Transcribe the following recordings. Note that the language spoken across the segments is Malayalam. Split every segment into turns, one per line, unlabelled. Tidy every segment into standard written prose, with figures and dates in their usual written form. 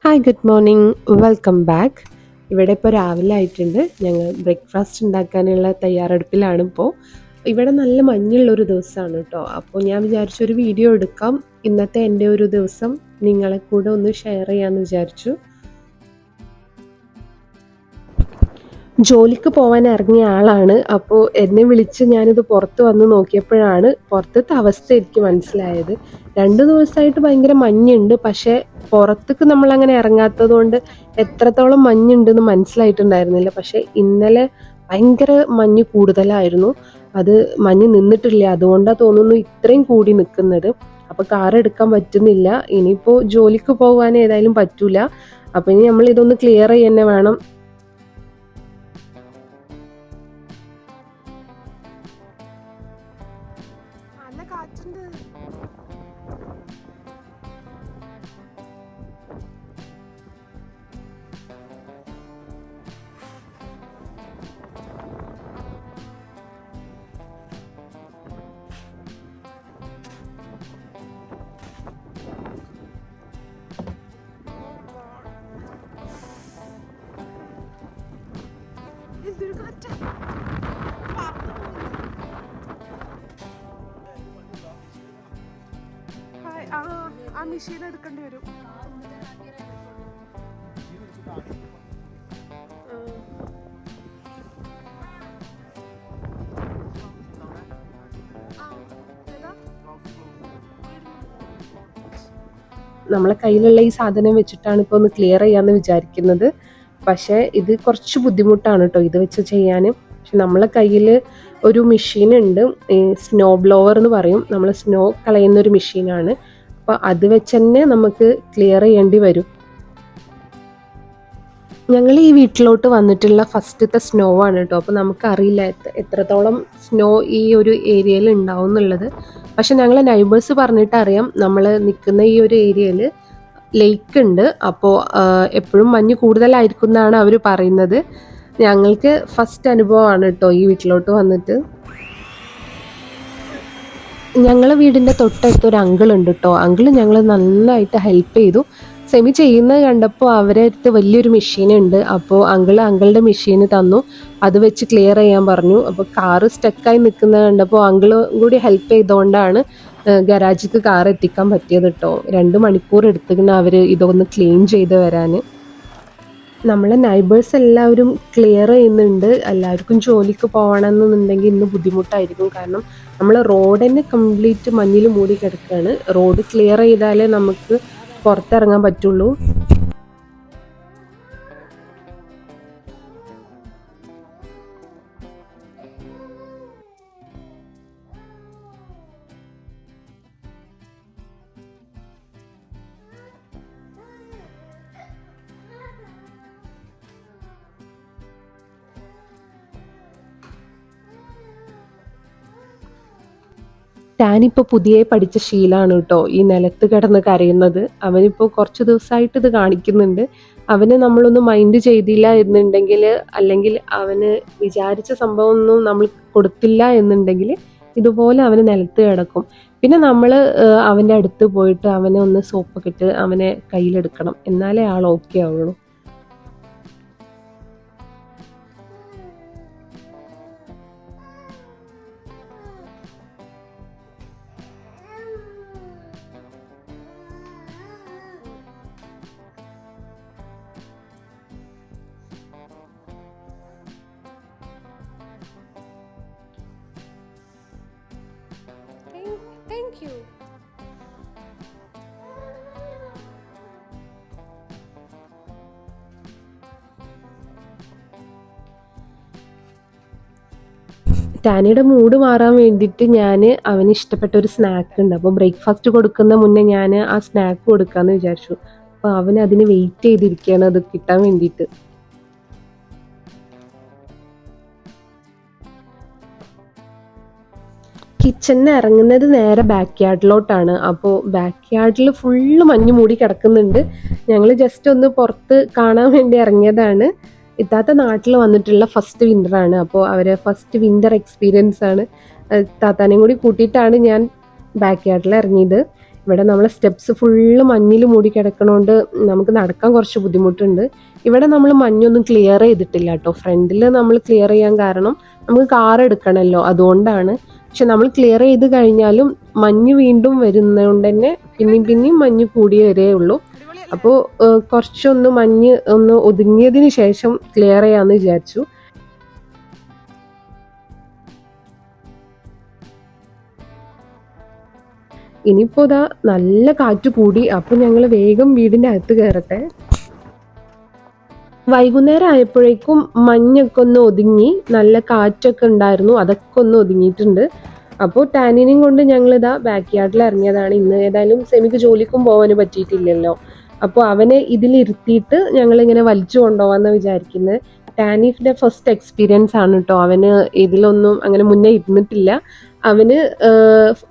Hi good morning, welcome back. ഇവിടെ ഇപ്പോൾ രാവിലെ ആയിട്ടുണ്ട്. ഞങ്ങൾ ബ്രേക്ക്ഫാസ്റ്റ് ഉണ്ടാക്കാനുള്ള തയ്യാറെടുപ്പിലാണ് ഇപ്പോൾ. ഇവിടെ നല്ല മഞ്ഞുള്ളൊരു ദിവസമാണ് കേട്ടോ. അപ്പോൾ ഞാൻ വിചാരിച്ചു ഒരു വീഡിയോ എടുക്കാം. ഇന്നത്തെ എൻ്റെ ഒരു ദിവസം നിങ്ങളെ കൂടെ ഒന്ന് ഷെയർ ചെയ്യാമെന്ന് വിചാരിച്ചു. ജോലിക്ക് പോകാൻ ഇറങ്ങിയ ആളാണ്. അപ്പോൾ എന്നെ വിളിച്ച് ഞാനിത് പുറത്ത് വന്ന് നോക്കിയപ്പോഴാണ് പുറത്തത്തെ അവസ്ഥ എനിക്ക് മനസ്സിലായത്. 2 ദിവസമായിട്ട് ഭയങ്കര മഞ്ഞുണ്ട്, പക്ഷേ പുറത്തേക്ക് നമ്മളങ്ങനെ ഇറങ്ങാത്തത് കൊണ്ട് എത്രത്തോളം മഞ്ഞുണ്ടെന്ന് മനസ്സിലായിട്ടുണ്ടായിരുന്നില്ല. പക്ഷേ ഇന്നലെ ഭയങ്കര മഞ്ഞ് കൂടുതലായിരുന്നു. അത് മഞ്ഞ് നിന്നിട്ടില്ല, അതുകൊണ്ടാണ് തോന്നുന്നു ഇത്രയും കൂടി നിൽക്കുന്നത്. അപ്പോൾ കാർ എടുക്കാൻ പറ്റുന്നില്ല. ഇനിയിപ്പോൾ ജോലിക്ക് പോകാൻ ഏതായാലും പറ്റൂല. അപ്പോൾ ഇനി നമ്മൾ ഇതൊന്ന് ക്ലിയർ ചെയ്യുക വേണം. എന്തൊരു കാറ്റാ. ആ മെഷീൻ എടുക്കേണ്ടി വരും. നമ്മളെ കയ്യിലുള്ള ഈ സാധനം വെച്ചിട്ടാണ് ഇപ്പോൾ ഒന്ന് ക്ലിയർ ചെയ്യാമെന്ന് വിചാരിക്കുന്നത്. പക്ഷേ ഇത് കുറച്ച് ബുദ്ധിമുട്ടാണ് കേട്ടോ ഇത് വെച്ച് ചെയ്യാൻ. പക്ഷെ നമ്മളെ കയ്യിൽ ഒരു മെഷീൻ ഉണ്ട്, ഈ സ്നോ ബ്ലോവർ എന്ന് പറയും. നമ്മൾ സ്നോ കളയുന്ന ഒരു മെഷീനാണ്. അപ്പോൾ അത് വെച്ച് തന്നെ നമുക്ക് ക്ലിയർ ചെയ്യേണ്ടി വരും. ഞങ്ങൾ ഈ വീട്ടിലോട്ട് വന്നിട്ടുള്ള ഫസ്റ്റത്തെ സ്നോ ആണ് കേട്ടോ. അപ്പോൾ നമുക്കറിയില്ല എത്രത്തോളം സ്നോ ഈ ഒരു ഏരിയയിൽ ഉണ്ടാവും എന്നുള്ളത്. പക്ഷെ ഞങ്ങളെ നൈബേഴ്സ് പറഞ്ഞിട്ട് അറിയാം, നമ്മൾ നിൽക്കുന്ന ഈ ഒരു ഏരിയയിൽ ലേക്ക് ഉണ്ട്. അപ്പോൾ എപ്പോഴും മഞ്ഞ് കൂടുതലായിരിക്കും എന്നാണ് അവർ പറയുന്നത്. ഞങ്ങൾക്ക് ഫസ്റ്റ് അനുഭവമാണ് കേട്ടോ ഈ വീട്ടിലോട്ട് വന്നിട്ട്. ഞങ്ങളെ വീടിൻ്റെ തൊട്ടടുത്ത് ഒരു അങ്കിൾ ഉണ്ട് കേട്ടോ. അങ്കിൾ ഞങ്ങൾ നന്നായിട്ട് ഹെൽപ്പ് ചെയ്തു. സെമി ചെയ്യുന്നത് കണ്ടപ്പോൾ അവരെ അടുത്ത് വലിയൊരു മെഷീൻ ഉണ്ട്. അപ്പോൾ അങ്കിളുടെ മെഷീന് തന്നു, അത് വെച്ച് ക്ലിയർ ചെയ്യാൻ പറഞ്ഞു. അപ്പോൾ കാറ് സ്റ്റക്കായി നിൽക്കുന്നത് കണ്ടപ്പോൾ അങ്കിളും കൂടി ഹെൽപ്പ് ചെയ്തുകൊണ്ടാണ് ഗരാജിക്ക് കാർ എത്തിക്കാൻ പറ്റിയത് കേട്ടോ. 2 മണിക്കൂർ എടുത്തിങ്ങനെ അവർ ഇതൊന്ന് ക്ലീൻ ചെയ്ത് വരാൻ. നമ്മളെ നൈബേഴ്സ് എല്ലാവരും ക്ലിയർ ചെയ്യുന്നുണ്ട്. എല്ലാവർക്കും ജോലിക്ക് പോകണമെന്നുണ്ടെങ്കിൽ ഇന്ന് ബുദ്ധിമുട്ടായിരിക്കും. കാരണം നമ്മൾ റോഡ് തന്നെ കംപ്ലീറ്റ് മഞ്ഞിൽ മൂടി കിടക്കുകയാണ്. റോഡ് ക്ലിയർ ചെയ്താലേ നമുക്ക് പുറത്തിറങ്ങാൻ പറ്റുള്ളൂ. ടാനിപ്പോൾ പുതിയ പഠിച്ച ശീലമാണ് കേട്ടോ ഈ നിലത്ത് കിടന്ന് കരയുന്നത്. അവനിപ്പോൾ കുറച്ച് ദിവസമായിട്ട് ഇത് കാണിക്കുന്നുണ്ട്. അവന് നമ്മളൊന്ന് മൈൻഡ് ചെയ്തില്ല എന്നുണ്ടെങ്കിൽ, അല്ലെങ്കിൽ അവന് വിചാരിച്ച സംഭവം ഒന്നും നമ്മൾ കൊടുത്തില്ല എന്നുണ്ടെങ്കിൽ ഇതുപോലെ അവന് നിലത്ത് കിടക്കും. പിന്നെ നമ്മൾ അവൻ്റെ അടുത്ത് പോയിട്ട് അവനെ ഒന്ന് സോപ്പൊക്കെ ഇട്ട് അവനെ കയ്യിലെടുക്കണം, എന്നാലേ ആൾ ഓക്കെ ആവുള്ളൂ. Thank you. ടാനിയുടെ മൂഡ് മാറാൻ വേണ്ടിയിട്ട് ഞാൻ അവന് ഇഷ്ടപ്പെട്ട ഒരു സ്നാക്ക് ഉണ്ട്. അപ്പോൾ ബ്രേക്ക്ഫാസ്റ്റ് കൊടുക്കുന്ന മുന്നേ ഞാൻ ആ സ്നാക്ക് കൊടുക്കാമെന്ന് വിചാരിച്ചു. അപ്പോൾ അവൻ അതിന് വെയിറ്റ് ചെയ്തിരിക്കുകയാണ് അത് കിട്ടാൻ വേണ്ടിയിട്ട്. കിച്ചണിന് ഇറങ്ങുന്നത് നേരെ ബാക്ക് യാർഡിലോട്ടാണ്. അപ്പോൾ ബാക്ക് യാർഡിൽ ഫുള്ള് മഞ്ഞ് മൂടി കിടക്കുന്നുണ്ട്. ഞങ്ങൾ ജസ്റ്റ് ഒന്ന് പുറത്ത് കാണാൻ വേണ്ടി ഇറങ്ങിയതാണ്. ഇത്താത്ത നാട്ടിൽ വന്നിട്ടുള്ള ഫസ്റ്റ് വിൻ്ററാണ്. അപ്പോൾ അവരെ ഫസ്റ്റ് വിൻ്റർ എക്സ്പീരിയൻസ് ആണ്. താത്താനെയും കൂടി കൂട്ടിയിട്ടാണ് ഞാൻ ബാക്ക് യാർഡിൽ ഇറങ്ങിയത്. ഇവിടെ നമ്മളെ സ്റ്റെപ്സ് ഫുള്ള് മഞ്ഞിൽ മൂടി കിടക്കണോണ്ട് നമുക്ക് നടക്കാൻ കുറച്ച് ബുദ്ധിമുട്ടുണ്ട്. ഇവിടെ നമ്മൾ മഞ്ഞൊന്നും ക്ലിയർ ചെയ്തിട്ടില്ല കേട്ടോ. ഫ്രണ്ടിൽ നമ്മൾ ക്ലിയർ ചെയ്യാൻ കാരണം നമുക്ക് കാർ എടുക്കണമല്ലോ, അതുകൊണ്ടാണ്. പക്ഷെ നമ്മൾ ക്ലിയർ ചെയ്ത് കഴിഞ്ഞാലും മഞ്ഞ് വീണ്ടും വരുന്നതുകൊണ്ട് തന്നെ പിന്നെയും മഞ്ഞ് കൂടിയേ വരേ ഉള്ളൂ. അപ്പോൾ കുറച്ചൊന്ന് മഞ്ഞ് ഒന്ന് ഒതുങ്ങിയതിന് ശേഷം ക്ലിയർ ചെയ്യാമെന്ന് വിചാരിച്ചു. ഇനിയിപ്പോൾ ഇതാ നല്ല കാറ്റ് കൂടി. അപ്പോൾ ഞങ്ങൾ വേഗം വീടിൻ്റെ അകത്ത് കയറട്ടെ. വൈകുന്നേരം ആയപ്പോഴേക്കും മഞ്ഞൊക്കെ ഒന്ന് ഒതുങ്ങി, നല്ല കാറ്റൊക്കെ ഉണ്ടായിരുന്നു, അതൊക്കെ ഒന്ന് ഒതുങ്ങിയിട്ടുണ്ട്. അപ്പോൾ ടാനിനെയും കൊണ്ട് ഞങ്ങളിതാ ബാക്ക് യാർഡിൽ ഇറങ്ങിയതാണ്. ഇന്ന് ഏതായാലും സെമിക്ക് ജോലിക്കും പോകാൻ പറ്റിയിട്ടില്ലല്ലോ. അപ്പോൾ അവനെ ഇതിലിരുത്തിയിട്ട് ഞങ്ങളിങ്ങനെ വലിച്ചു കൊണ്ടുപോകാമെന്ന് വിചാരിക്കുന്നത്. ടാനിയുടെ ഫസ്റ്റ് എക്സ്പീരിയൻസ് ആണ് കേട്ടോ. അവന് ഇതിലൊന്നും അങ്ങനെ മുന്നേ ഇരുന്നിട്ടില്ല.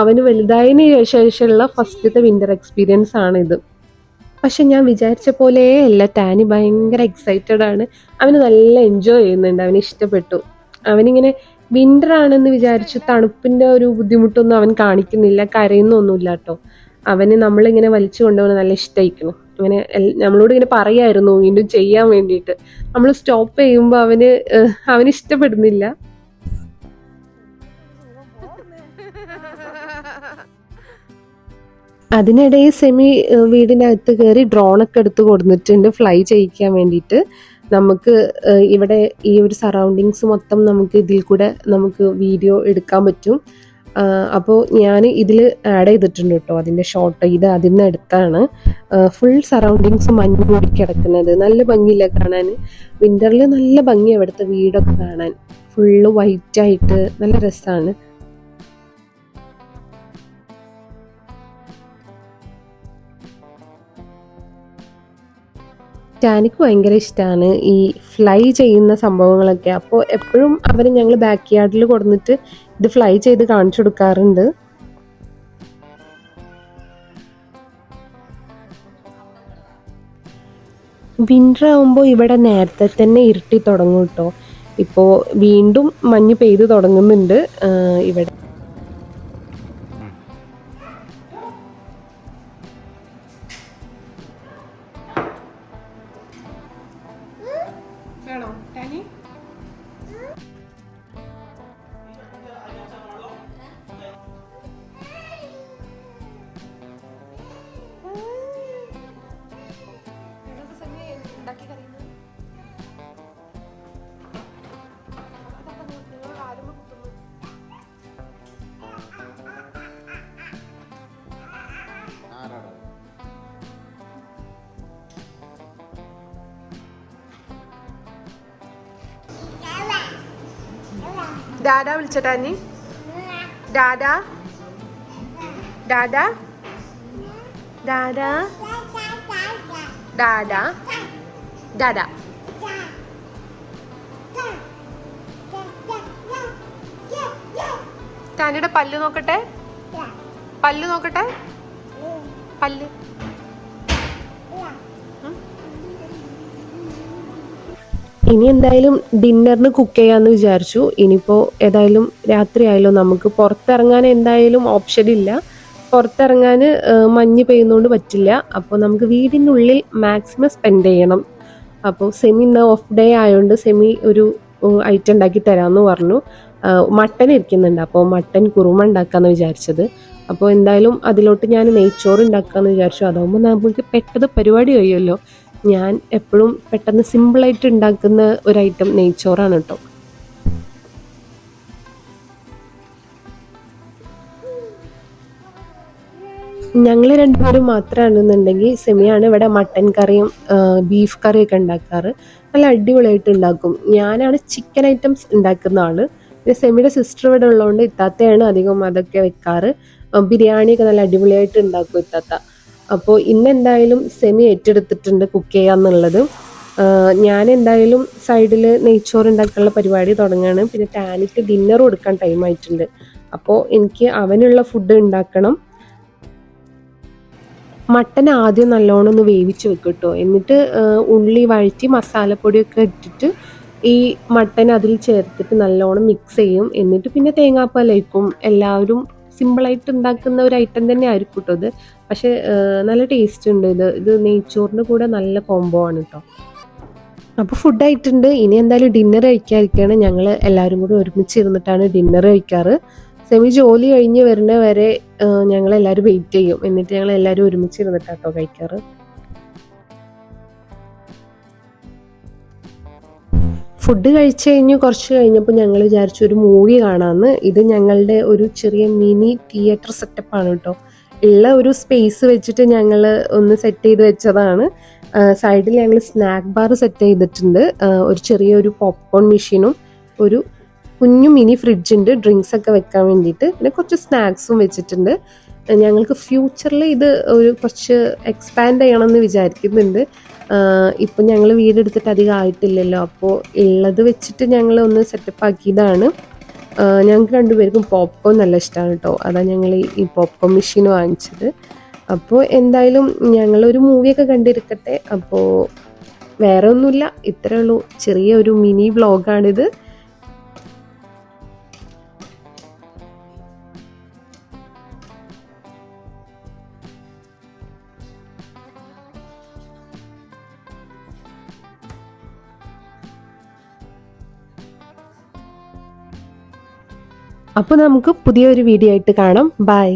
അവന് വലുതായതിന് ശേഷമുള്ള ഫസ്റ്റത്തെ വിൻ്റർ എക്സ്പീരിയൻസ് ആണിത്. പക്ഷെ ഞാൻ വിചാരിച്ച പോലെ അല്ല, ടാനി ഭയങ്കര എക്സൈറ്റഡ് ആണ്. അവന് നല്ല എൻജോയ് ചെയ്യുന്നുണ്ട്, അവന് ഇഷ്ടപ്പെട്ടു. അവനിങ്ങനെ വിൻ്റർ ആണെന്ന് വിചാരിച്ച് തണുപ്പിൻ്റെ ഒരു ബുദ്ധിമുട്ടൊന്നും അവൻ കാണിക്കുന്നില്ല, കരയുന്നൊന്നുമില്ല കേട്ടോ. അവന് നമ്മളിങ്ങനെ വലിച്ചു കൊണ്ടുപോകുന്നത് നല്ല ഇഷ്ടമായിരിക്കണം. ഇങ്ങനെ നമ്മളോട് ഇങ്ങനെ പറയായിരുന്നു വീണ്ടും ചെയ്യാൻ വേണ്ടിയിട്ട്. നമ്മൾ സ്റ്റോപ്പ് ചെയ്യുമ്പോൾ അവന് ഇഷ്ടപ്പെടുന്നില്ല. അതിനിടയിൽ സെമി വീടിനകത്ത് കയറി ഡ്രോണൊക്കെ എടുത്ത് കൊടുത്തിട്ടുണ്ട് ഫ്ലൈ ചെയ്യിക്കാൻ വേണ്ടിയിട്ട്. നമുക്ക് ഇവിടെ ഈ ഒരു സറൗണ്ടിങ്സ് മൊത്തം നമുക്ക് ഇതിൽ കൂടെ നമുക്ക് വീഡിയോ എടുക്കാൻ പറ്റും. അപ്പോൾ ഞാൻ ഇതിൽ ആഡ് ചെയ്തിട്ടുണ്ട് കേട്ടോ അതിൻ്റെ ഷോട്ട്. ഇത് അതിൽ നിന്ന് എടുത്താണ്. ഫുൾ സറൗണ്ടിങ്സ് മഞ്ഞ് മൂടി കിടക്കുന്നത്, നല്ല ഭംഗിയില്ല കാണാൻ. വിൻ്ററിൽ നല്ല ഭംഗിയാണ് ഇവിടുത്തെ വീടൊക്കെ കാണാൻ, ഫുള്ള് വൈറ്റായിട്ട് നല്ല രസമാണ്. ടാനിക്ക് ഭയങ്കര ഇഷ്ടമാണ് ഈ ഫ്ലൈ ചെയ്യുന്ന സംഭവങ്ങളൊക്കെ. അപ്പോൾ എപ്പോഴും അവരെ ഞങ്ങൾ ബാക്ക് യാർഡിൽ കൊടുത്തിട്ട് ഇത് ഫ്ലൈ ചെയ്ത് കാണിച്ചു കൊടുക്കാറുണ്ട്. വിൻ്റർ ആകുമ്പോൾ ഇവിടെ നേരത്തെ തന്നെ ഇരുട്ടി തുടങ്ങും കേട്ടോ. ഇപ്പോൾ വീണ്ടും മഞ്ഞ് പെയ്ത് തുടങ്ങുന്നുണ്ട് ഇവിടെ. ഡാഡ വിളിച്ച ടാനി, ഡാഡ ഡാഡ ഡാഡ ഡാഡ ഡാഡ. ടാനിയുടെ പല്ല് നോക്കട്ടെ, പല്ല് നോക്കട്ടെ, പല്ല്. ഇനി എന്തായാലും ഡിന്നറിന് കുക്ക് ചെയ്യാമെന്ന് വിചാരിച്ചു. ഇനിയിപ്പോൾ ഏതായാലും രാത്രി ആയാലും നമുക്ക് പുറത്തിറങ്ങാൻ എന്തായാലും ഓപ്ഷൻ ഇല്ല. പുറത്തിറങ്ങാൻ മഞ്ഞ് പെയ്യുന്നതുകൊണ്ട് പറ്റില്ല. അപ്പോൾ നമുക്ക് വീടിനുള്ളിൽ മാക്സിമം സ്പെൻഡ് ചെയ്യണം. അപ്പോൾ സെമി ഇന്ന് ഓഫ് ഡേ ആയതുകൊണ്ട് സെമി ഒരു ഐറ്റം ഉണ്ടാക്കി തരാമെന്ന് പറഞ്ഞു. മട്ടൻ ഇരിക്കുന്നുണ്ട്, അപ്പോൾ മട്ടൻ കുറുമ ഉണ്ടാക്കാമെന്ന് വിചാരിച്ചത്. അപ്പോൾ എന്തായാലും അതിലോട്ട് ഞാൻ നെയ്ച്ചോറ് ഉണ്ടാക്കാമെന്ന് വിചാരിച്ചു. അതാകുമ്പോൾ നമുക്ക് പെട്ടെന്ന് പരിപാടി കഴിയുമല്ലോ. ഞാൻ എപ്പോഴും പെട്ടെന്ന് സിമ്പിളായിട്ട് ഉണ്ടാക്കുന്ന ഒരു ഐറ്റം നെയ്ച്ചോറാണ് കേട്ടോ. ഞങ്ങൾ രണ്ടുപേരും മാത്രമാണെന്നുണ്ടെങ്കിൽ സെമിയാണ് ഇവിടെ മട്ടൻ കറിയും ബീഫ് കറിയൊക്കെ ഉണ്ടാക്കാറ്. നല്ല അടിപൊളിയായിട്ട് ഉണ്ടാക്കും. ഞാനാണ് ചിക്കൻ ഐറ്റംസ് ഉണ്ടാക്കുന്ന ആള്. പിന്നെ സെമിയുടെ സിസ്റ്റർ ഇവിടെ ഉള്ളതുകൊണ്ട് ഇത്താത്തയാണ് അധികം അതൊക്കെ വെക്കാറ്. ബിരിയാണിയൊക്കെ നല്ല അടിപൊളിയായിട്ട് ഉണ്ടാക്കും ഇത്താത്ത. അപ്പോൾ ഇന്നെന്തായാലും സെമി ഏറ്റെടുത്തിട്ടുണ്ട് കുക്ക് ചെയ്യാന്നുള്ളത്. ഞാൻ എന്തായാലും സൈഡിൽ നെയ്ച്ചോറ് ഉണ്ടാക്കാനുള്ള പരിപാടി തുടങ്ങുകയാണ്. പിന്നെ ടാനിക്ക് ഡിന്നർ കൊടുക്കാൻ ടൈം ആയിട്ടുണ്ട്. അപ്പോൾ എനിക്ക് അവനുള്ള ഫുഡ് ഉണ്ടാക്കണം. മട്ടൻ ആദ്യം നല്ലോണം ഒന്ന് വേവിച്ച് വെക്കും കേട്ടോ. എന്നിട്ട് ഉള്ളി വഴറ്റി മസാലപ്പൊടിയൊക്കെ ഇട്ടിട്ട് ഈ മട്ടൻ അതിൽ ചേർത്തിട്ട് നല്ലോണം മിക്സ് ചെയ്യും. എന്നിട്ട് പിന്നെ തേങ്ങാപ്പാൽ ഒഴിക്കും. എല്ലാവരും സിമ്പിളായിട്ട് ഉണ്ടാക്കുന്ന ഒരു ഐറ്റം തന്നെ ആയിരിക്കും കേട്ടോ ഇത്. പക്ഷേ നല്ല ടേസ്റ്റ് ഉണ്ട് ഇത് നെയ്ച്ചോറിൻ്റെ കൂടെ നല്ല കോംബോ ആണ് കേട്ടോ. അപ്പോൾ ഫുഡ് ആയിട്ടുണ്ട്. ഇനി എന്തായാലും ഡിന്നർ കഴിക്കാതിരിക്കുകയാണ്. ഞങ്ങൾ എല്ലാവരും കൂടി ഒരുമിച്ചിരുന്നിട്ടാണ് ഡിന്നർ കഴിക്കാറ്. സെമി ജോലി കഴിഞ്ഞ് വരുന്ന വരെ ഞങ്ങളെല്ലാവരും വെയിറ്റ് ചെയ്യും. എന്നിട്ട് ഞങ്ങൾ എല്ലാവരും ഒരുമിച്ചിരുന്നിട്ടാട്ടോ കഴിക്കാറ്. ഫുഡ് കഴിച്ച് കഴിഞ്ഞ് കുറച്ച് കഴിഞ്ഞപ്പോൾ ഞങ്ങൾ വിചാരിച്ചു ഒരു മൂവി കാണാമെന്ന്. ഇത് ഞങ്ങളുടെ ഒരു ചെറിയ മിനി തിയേറ്റർ സെറ്റപ്പാണ് കേട്ടോ. ഉള്ള ഒരു സ്പേസ് വെച്ചിട്ട് ഞങ്ങൾ ഒന്ന് സെറ്റ് ചെയ്ത് വെച്ചതാണ്. സൈഡിൽ ഞങ്ങൾ സ്നാക്ക് ബാർ സെറ്റ് ചെയ്തിട്ടുണ്ട്. ഒരു ചെറിയൊരു പോപ്കോൺ മെഷീനും ഒരു കുഞ്ഞു മിനി ഫ്രിഡ്ജുണ്ട് ഡ്രിങ്ക്സ് ഒക്കെ വെക്കാൻ വേണ്ടിയിട്ട്. പിന്നെ കുറച്ച് സ്നാക്സും വെച്ചിട്ടുണ്ട്. ഞങ്ങൾക്ക് ഫ്യൂച്ചറിൽ ഇത് ഒരു കുറച്ച് എക്സ്പാൻഡ് ചെയ്യണമെന്ന് വിചാരിക്കുന്നുണ്ട്. ഇപ്പം ഞങ്ങൾ വീടെടുത്തിട്ട് അധികം ആയിട്ടില്ലല്ലോ, അപ്പോൾ ഉള്ളത് വെച്ചിട്ട് ഞങ്ങൾ ഒന്ന് സെറ്റപ്പ് ആക്കിയതാണ്. ഞങ്ങൾക്ക് രണ്ടുപേർക്കും പോപ്കോൺ നല്ല ഇഷ്ടമാണ് കേട്ടോ. അതാണ് ഞങ്ങൾ ഈ പോപ്കോൺ മെഷീൻ വാങ്ങിച്ചത്. അപ്പോൾ എന്തായാലും ഞങ്ങളൊരു മൂവിയൊക്കെ കണ്ടിരിക്കട്ടെ. അപ്പോൾ വേറെ ഒന്നുമില്ല, ഇത്രയേ ഉള്ളൂ. ചെറിയ ഒരു മിനി വ്ളോഗാണിത്. അപ്പോൾ നമുക്ക് പുതിയൊരു വീഡിയോ ആയിട്ട് കാണാം. ബൈ.